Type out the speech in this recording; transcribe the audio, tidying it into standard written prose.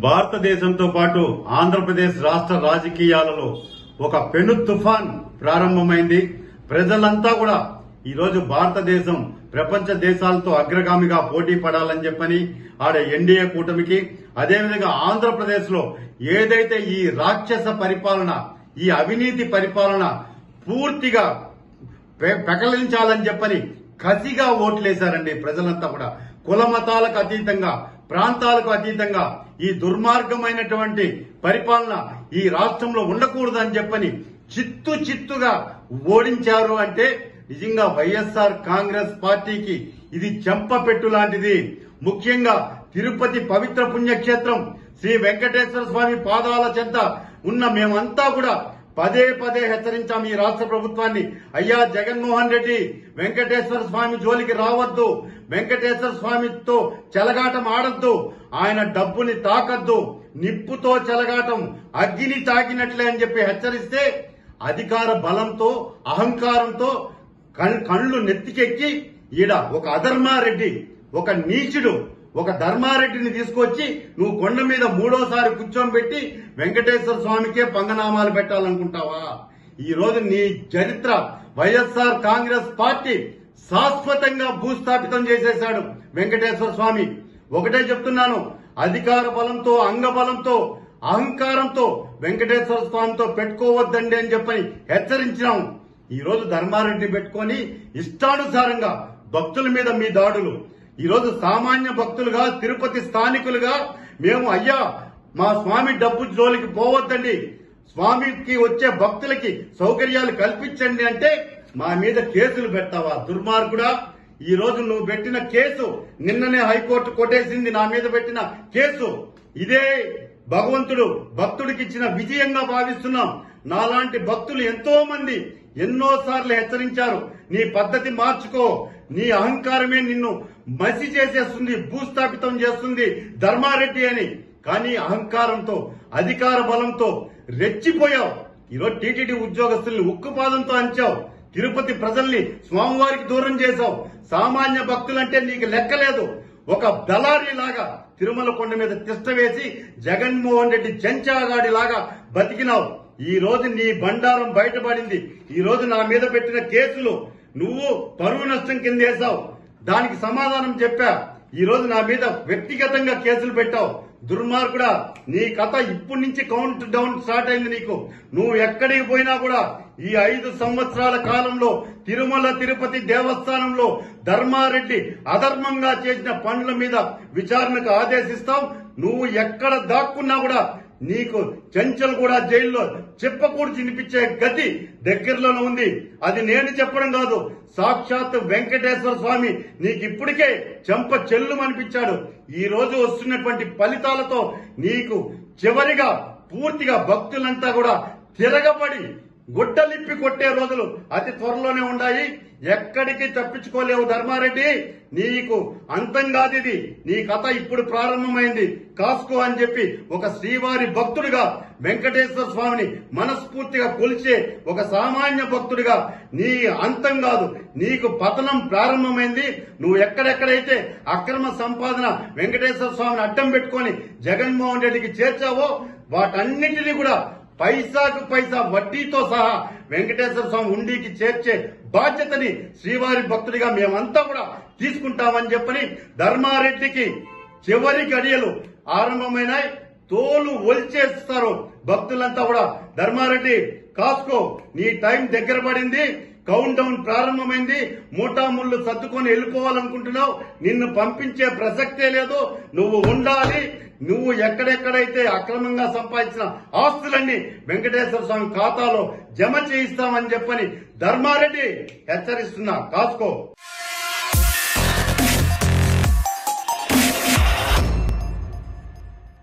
భారతదేశంతో పాటు ఆంధ్రప్రదేశ్ రాష్ట్ర రాజకీయాలలో ఒక పెను తుఫాన్ ప్రారంభమైంది. ప్రజలంతా కూడా ఈ రోజు భారతదేశం ప్రపంచ దేశాలతో అగ్రగామిగా పోటీ పడాలని చెప్పని ఆడ ఎన్డీఏ కూటమికి, అదేవిధంగా ఆంధ్రప్రదేశ్ లో ఏదైతే ఈ రాక్షస పరిపాలన, ఈ అవినీతి పరిపాలన పూర్తిగా పెకలించాలని చెప్పని కసిగా ఓట్లేశారండి ప్రజలంతా కూడా. కుల మతాలకు అతీతంగా, ప్రాంతాలకు అతీతంగా ఈ దుర్మార్గమైనటువంటి పరిపాలన ఈ రాష్ట్రంలో ఉండకూడదని చెప్పని చిత్తుగా ఓడించారు. అంటే నిజంగా వైఎస్ఆర్ కాంగ్రెస్ పార్టీకి ఇది చెంపపెట్టు లాంటిది. ముఖ్యంగా తిరుపతి పవిత్ర పుణ్యక్షేత్రం శ్రీ వెంకటేశ్వర స్వామి పాదాల చెంత ఉన్న మేమంతా కూడా పదే హెచ్చరించాం ఈ రాష్ట్ర ప్రభుత్వాన్ని. అయ్యా జగన్మోహన్ రెడ్డి, వెంకటేశ్వర స్వామి జోలికి రావద్దు, వెంకటేశ్వర స్వామితో చెలగాటం ఆడద్దు, ఆయన డబ్బుని తాకద్దు, నిప్పుతో చెలగాటం అగ్గిని తాకినట్లే అని చెప్పి హెచ్చరిస్తే అధికార బలంతో, అహంకారంతో కళ్ళు నెత్తికెక్కి ఈడ ఒక అధర్మారెడ్డి, ఒక నీచుడు, ఒక ధర్మారెడ్డిని తీసుకొచ్చి నువ్వు కొండ మీద మూడోసారి కూర్చోబెట్టి వెంకటేశ్వర స్వామికే పంగనామాలు పెట్టాలనుకుంటావా? ఈ రోజు నీ చరిత్ర వైఎస్ఆర్ కాంగ్రెస్ పార్టీ శాశ్వతంగా భూస్థాపితం చేసేశాడు వెంకటేశ్వర స్వామి. ఒకటే చెప్తున్నాను, అధికార బలంతో, అంగబలంతో, అహంకారంతో వెంకటేశ్వర స్వామితో పెట్టుకోవద్దండి అని చెప్పని హెచ్చరించినాము. ఈ రోజు ధర్మారెడ్డి పెట్టుకొని ఇష్టానుసారంగా భక్తుల మీద మీ దాడులు. ఈ రోజు సామాన్య భక్తులుగా, తిరుపతి స్థానికులుగా మేము అయ్యా మా స్వామి డబ్బు జోలికి పోవద్దండి, స్వామికి వచ్చే భక్తులకి సౌకర్యాలు కల్పించండి అంటే మా మీద కేసులు పెడతావా దుర్మార్గుడా? ఈ రోజు నువ్వు పెట్టిన కేసు నిన్ననే హైకోర్టు కొట్టేసింది. నా మీద పెట్టిన కేసు ఇదే భగవంతుడు భక్తుడికి ఇచ్చిన విజయంగా భావిస్తున్నాం. నాలాంటి భక్తులు ఎంతో మంది ఎన్నోసార్లు హెచ్చరించారు, నీ పద్ధతి మార్చుకో, నీ అహంకారమే నిన్ను మసి చేసేస్తుంది, భూస్థాపితం చేస్తుంది ధర్మారెడ్డి అని. కానీ అహంకారంతో, అధికార బలంతో రెచ్చిపోయావు. ఈరోజు టీటీడీ ఉద్యోగస్తుల్ని ఉక్కుపాదంతో అంచావు, తిరుపతి ప్రజల్ని స్వామివారికి దూరం చేశావు. సామాన్య భక్తులంటే నీకు లెక్కలేదు. ఒక దళారీ లాగా తిరుమల కొండ మీద తిష్ట వేసి జగన్మోహన్ రెడ్డి చెంచాగాడి లాగా బతికినావు. ఈ రోజు నీ బండారం బయటపడింది. ఈ రోజు నా మీద పెట్టిన కేసులు నువ్వు పరువు నష్టం కింద వేశావు, దానికి సమాధానం చెప్పా. ఈ రోజు నా మీద వ్యక్తిగతంగా కేసులు పెట్టావు. దుర్మార్గుడా, నీ కథ ఇప్పటి నుంచి కౌంట్ డౌన్ స్టార్ట్ అయింది నీకు. నువ్వు ఎక్కడికి పోయినా కూడా ఈ 5 సంవత్సరాల కాలంలో తిరుమల తిరుపతి దేవస్థానంలో ధర్మారెడ్డి అధర్మంగా చేసిన పనుల మీద విచారణకు ఆదేశిస్తాం. నువ్వు ఎక్కడ దాక్కున్నా కూడా నీకు చెంచల్ కూడా జైల్లో చెప్పకూడదు వినిపించే గతి దగ్గరలోనే ఉంది. అది నేను చెప్పడం కాదు, సాక్షాత్ వెంకటేశ్వర స్వామి నీకు ఇప్పటికే చెంప చెల్లుమనిపించాడు. ఈ రోజు వస్తున్నటువంటి ఫలితాలతో నీకు చివరిగా పూర్తిగా భక్తులంతా కూడా తిరగబడి గుడ్డలిప్పి కొట్టే రోజులు అతి త్వరలోనే ఉన్నాయి. ఎక్కడికి తప్పించుకోలేవు ధర్మారెడ్డి, నీకు అంతం కాదిది. నీ కథ ఇప్పుడు ప్రారంభమైంది, కాసుకో అని చెప్పి ఒక శ్రీవారి భక్తుడిగా, వెంకటేశ్వర స్వామిని మనస్ఫూర్తిగా కొలిచే ఒక సామాన్య భక్తుడిగా నీ అంతం కాదు, నీకు పతనం ప్రారంభమైంది. నువ్వు ఎక్కడెక్కడైతే అక్రమ సంపాదన వెంకటేశ్వర స్వామిని అడ్డం పెట్టుకొని జగన్మోహన్ రెడ్డికి చేర్చావో వాటన్నిటినీ కూడా పైసాకు పైసా వడ్డీతో సహా వెంకటేశ్వర స్వామి ఉండికి చేర్చే బాధ్యతని శ్రీవారి భక్తుడిగా మేమంతా కూడా తీసుకుంటామని చెప్పని ధర్మారెడ్డికి చివరి గడియలు ఆరంభమైనాయి. తోలు ఒలిచేస్తారు భక్తులంతా కూడా. ధర్మారెడ్డి కాసుకో, నీ టైం దగ్గర పడింది, కౌంట్ డౌన్ ప్రారంభమైంది. మూటాముళ్ళు సర్దుకొని వెళ్ళిపోవాలనుకుంటున్నావు, నిన్ను పంపించే ప్రసక్తే లేదు. నువ్వు ఉండాలి. నువ్వు ఎక్కడెక్కడైతే అక్రమంగా సంపాదించిన ఆస్తులన్నీ వెంకటేశ్వర స్వామి ఖాతాలో జమ చేయిస్తామని చెప్పని ధర్మారెడ్డి హెచ్చరిస్తున్నా, కాసుకో.